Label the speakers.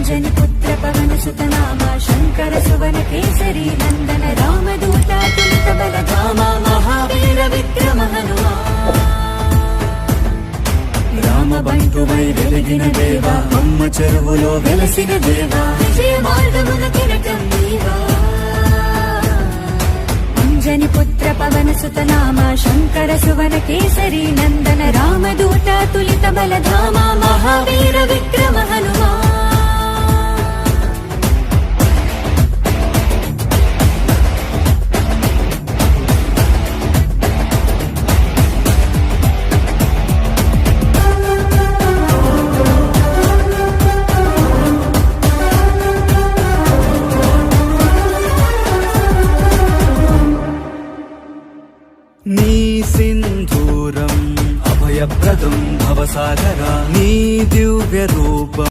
Speaker 1: అంజని పుత్ర పవన సుతనామ శంకర సువన కేసరి నందన రామదూత తులిత బలధామ మహావీర విక్రమ హనుమా రామబంటువై వెలిగిన దేవా అమ్మ చెరువులో వెలసిన దేవా విజయ మార్గమున కిరటం నీవా అంజని పుత్ర పవన సుతనామ శంకర సువన కేసరి నందన రామదూత తులిత బలధామ మహావీర విక్రమ హనుమా
Speaker 2: నీ సింధూరం అభయప్రదం భవసాగరా నీ దివ్య రూపం